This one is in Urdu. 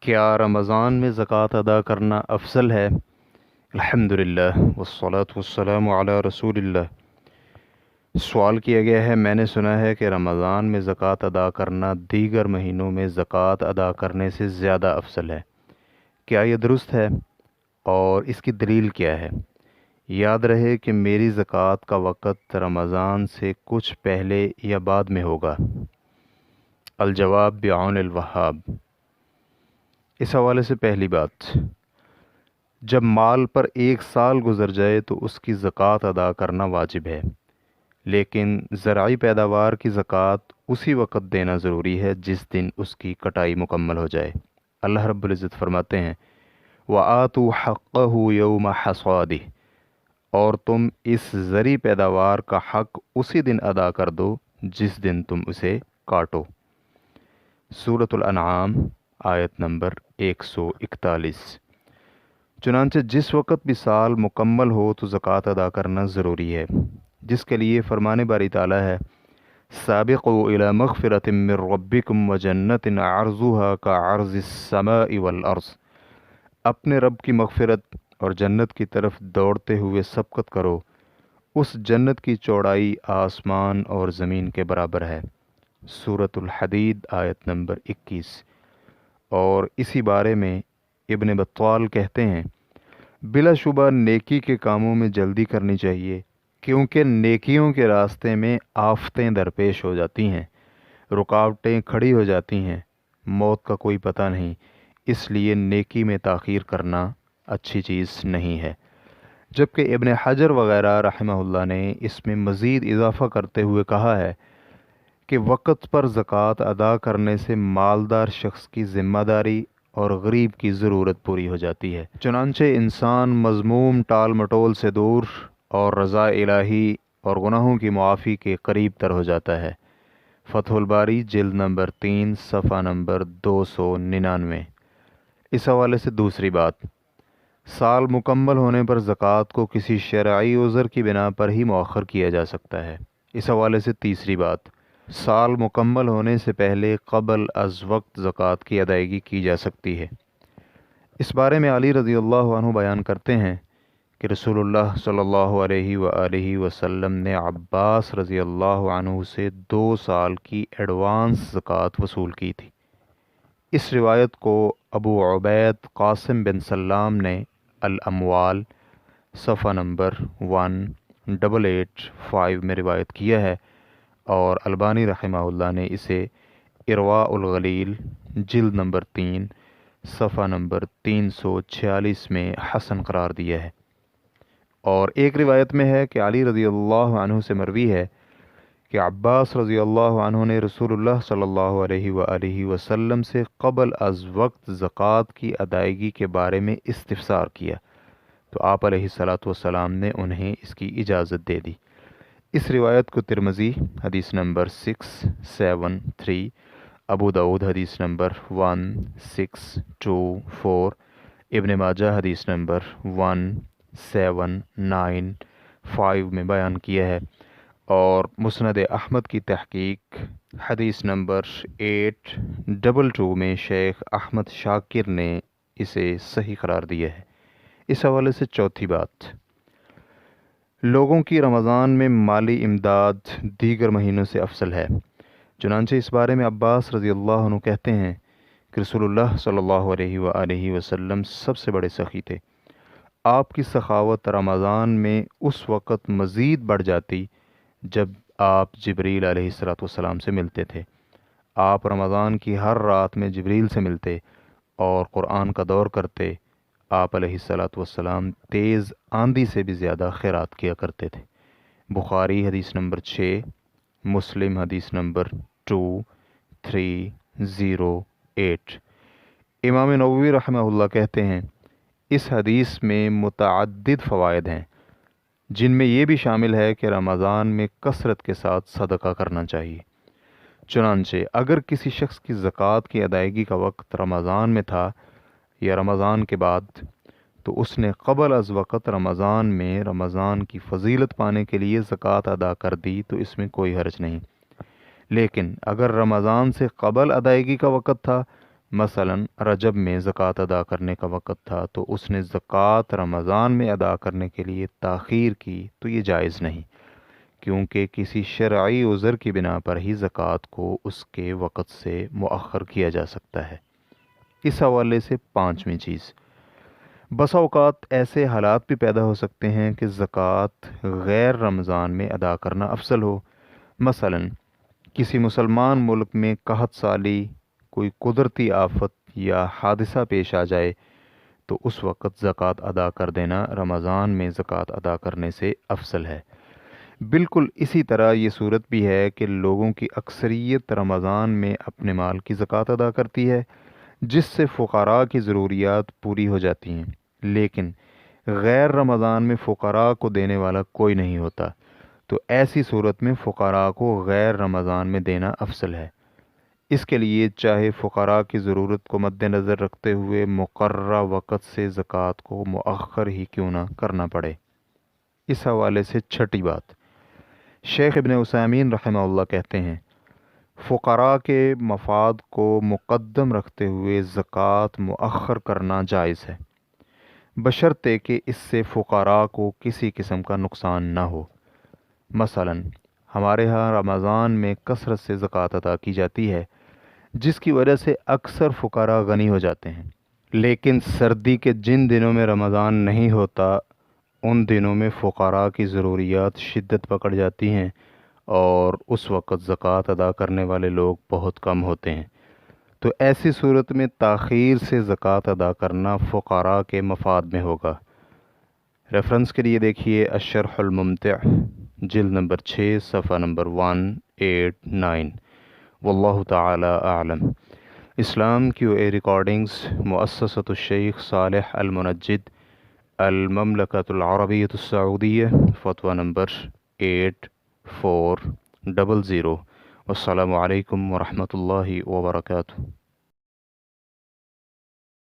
کیا رمضان میں زکوٰۃ ادا کرنا افضل ہے؟ الحمدللہ والصلاة والسلام علی رسول اللہ۔ سوال کیا گیا ہے، میں نے سنا ہے کہ رمضان میں زکوٰۃ ادا کرنا دیگر مہینوں میں زکوٰۃ ادا کرنے سے زیادہ افضل ہے۔ کیا یہ درست ہے اور اس کی دلیل کیا ہے؟ یاد رہے کہ میری زکوٰۃ کا وقت رمضان سے کچھ پہلے یا بعد میں ہوگا۔ الجواب بعون الوہاب۔ اس حوالے سے پہلی بات، جب مال پر 1 سال گزر جائے تو اس کی زکوٰۃ ادا کرنا واجب ہے، لیکن زرعی پیداوار کی زکوٰۃ اسی وقت دینا ضروری ہے جس دن اس کی کٹائی مکمل ہو جائے۔ اللہ رب العزت فرماتے ہیں وَآتُوا حَقَّهُ يَوْمَ حَصَادِهِ، اور تم اس زرعی پیداوار کا حق اسی دن ادا کر دو جس دن تم اسے کاٹو۔ سورۃ الانعام آیت نمبر 141۔ چنانچہ جس وقت بھی سال مکمل ہو تو زکوٰۃ ادا کرنا ضروری ہے، جس کے لیے فرمان باری تعالیٰ ہے سابقوا الی مغفرۃ من ربکم وجنۃ عرضها کعرض السماء والارض، اپنے رب کی مغفرت اور جنت کی طرف دوڑتے ہوئے سبقت کرو، اس جنت کی چوڑائی آسمان اور زمین کے برابر ہے۔ سورۃ الحدید آیت نمبر 21۔ اور اسی بارے میں ابن بطال کہتے ہیں بلا شبہ نیکی کے کاموں میں جلدی کرنی چاہیے، کیونکہ نیکیوں کے راستے میں آفتیں درپیش ہو جاتی ہیں، رکاوٹیں کھڑی ہو جاتی ہیں، موت کا کوئی پتہ نہیں، اس لیے نیکی میں تاخیر کرنا اچھی چیز نہیں ہے۔ جبکہ ابن حجر وغیرہ رحمہ اللہ نے اس میں مزید اضافہ کرتے ہوئے کہا ہے کہ وقت پر زکوٰۃ ادا کرنے سے مالدار شخص کی ذمہ داری اور غریب کی ضرورت پوری ہو جاتی ہے، چنانچہ انسان مذموم ٹال مٹول سے دور اور رضا الہی اور گناہوں کی معافی کے قریب تر ہو جاتا ہے۔ فتح الباری جلد نمبر 3 صفحہ نمبر 299۔ اس حوالے سے دوسری بات، سال مکمل ہونے پر زکوٰۃ کو کسی شرعی عذر کی بنا پر ہی مؤخر کیا جا سکتا ہے۔ اس حوالے سے تیسری بات، سال مکمل ہونے سے پہلے قبل از وقت زکوٰۃ کی ادائیگی کی جا سکتی ہے۔ اس بارے میں علی رضی اللہ عنہ بیان کرتے ہیں کہ رسول اللہ صلی اللہ علیہ وآلہ وسلم نے عباس رضی اللہ عنہ سے 2 سال کی ایڈوانس زکوٰۃ وصول کی تھی۔ اس روایت کو ابو عبید قاسم بن سلام نے الاموال صفحہ نمبر 1885 میں روایت کیا ہے، اور البانی رحمہ اللہ نے اسے ارواء الغلیل جلد نمبر 3 صفحہ نمبر 346 میں حسن قرار دیا ہے۔ اور ایک روایت میں ہے کہ علی رضی اللہ عنہ سے مروی ہے کہ عباس رضی اللہ عنہ نے رسول اللہ صلی اللہ علیہ وآلہ وسلم سے قبل از وقت زکوٰۃ کی ادائیگی کے بارے میں استفسار کیا تو آپ علیہ الصلاۃ والسلام نے انہیں اس کی اجازت دے دی۔ اس روایت کو ترمذی حدیث نمبر 673، ابو داؤد حدیث نمبر 1624، ابن ماجہ حدیث نمبر 1795 میں بیان کیا ہے، اور مسند احمد کی تحقیق حدیث نمبر 822 میں شیخ احمد شاکر نے اسے صحیح قرار دیا ہے۔ اس حوالے سے چوتھی بات، لوگوں کی رمضان میں مالی امداد دیگر مہینوں سے افضل ہے، چنانچہ اس بارے میں عباس رضی اللہ عنہ کہتے ہیں کہ رسول اللہ صلی اللہ علیہ وآلہ وسلم سب سے بڑے سخی تھے، آپ کی سخاوت رمضان میں اس وقت مزید بڑھ جاتی جب آپ جبریل علیہ السلام سے ملتے تھے۔ آپ رمضان کی ہر رات میں جبریل سے ملتے اور قرآن کا دور کرتے۔ آپ علیہ السلام تیز آندھی سے بھی زیادہ خیرات کیا کرتے تھے۔ بخاری حدیث نمبر 6، مسلم حدیث نمبر 2308۔ امام نووی رحمہ اللہ کہتے ہیں اس حدیث میں متعدد فوائد ہیں، جن میں یہ بھی شامل ہے کہ رمضان میں کثرت کے ساتھ صدقہ کرنا چاہیے۔ چنانچہ اگر کسی شخص کی زکوٰۃ کی ادائیگی کا وقت رمضان میں تھا یا رمضان کے بعد، تو اس نے قبل از وقت رمضان میں رمضان کی فضیلت پانے کے لیے زکوٰۃ ادا کر دی تو اس میں کوئی حرج نہیں۔ لیکن اگر رمضان سے قبل ادائیگی کا وقت تھا مثلاً رجب میں زکوٰۃ ادا کرنے کا وقت تھا تو اس نے زکوٰۃ رمضان میں ادا کرنے کے لیے تاخیر کی تو یہ جائز نہیں، کیونکہ کسی شرعی عذر کی بنا پر ہی زکوٰۃ کو اس کے وقت سے مؤخر کیا جا سکتا ہے۔ اس حوالے سے پانچویں چیز، بسا اوقات ایسے حالات بھی پیدا ہو سکتے ہیں کہ زکوٰۃ غیر رمضان میں ادا کرنا افضل ہو۔ مثلاً کسی مسلمان ملک میں قحط سالی، کوئی قدرتی آفت یا حادثہ پیش آ جائے تو اس وقت زکوٰۃ ادا کر دینا رمضان میں زکوٰۃ ادا کرنے سے افضل ہے۔ بالکل اسی طرح یہ صورت بھی ہے کہ لوگوں کی اکثریت رمضان میں اپنے مال کی زکوٰۃ ادا کرتی ہے، جس سے فقراء کی ضروریات پوری ہو جاتی ہیں، لیکن غیر رمضان میں فقراء کو دینے والا کوئی نہیں ہوتا، تو ایسی صورت میں فقراء کو غیر رمضان میں دینا افضل ہے۔ اس کے لیے چاہے فقراء کی ضرورت کو مد نظر رکھتے ہوئے مقررہ وقت سے زکوٰۃ کو مؤخر ہی کیوں نہ کرنا پڑے۔ اس حوالے سے چھٹی بات، شیخ ابن عثیمین رحمہ اللہ کہتے ہیں، فقراء کے مفاد کو مقدم رکھتے ہوئے زکوٰۃ مؤخر کرنا جائز ہے، بشرطے کہ اس سے فقراء کو کسی قسم کا نقصان نہ ہو۔ مثلاً ہمارے ہاں رمضان میں کثرت سے زکوٰۃ ادا کی جاتی ہے، جس کی وجہ سے اکثر فقراء غنی ہو جاتے ہیں، لیکن سردی کے جن دنوں میں رمضان نہیں ہوتا ان دنوں میں فقراء کی ضروریات شدت پکڑ جاتی ہیں اور اس وقت زکوٰۃ ادا کرنے والے لوگ بہت کم ہوتے ہیں، تو ایسی صورت میں تاخیر سے زکوٰۃ ادا کرنا فقراء کے مفاد میں ہوگا۔ ریفرنس کے لیے دیکھیے الشرح الممتع، جلد نمبر 6 صفحہ نمبر 189۔ واللہ تعالی اعلم۔ اسلام کیو اے ریکارڈنگز، مؤسسۃ الشیخ صالح المنجد، المملکۃ العربیۃ السعودیہ، فتویٰ نمبر 8400۔ والسلام علیکم ورحمۃ اللہ وبرکاتہ۔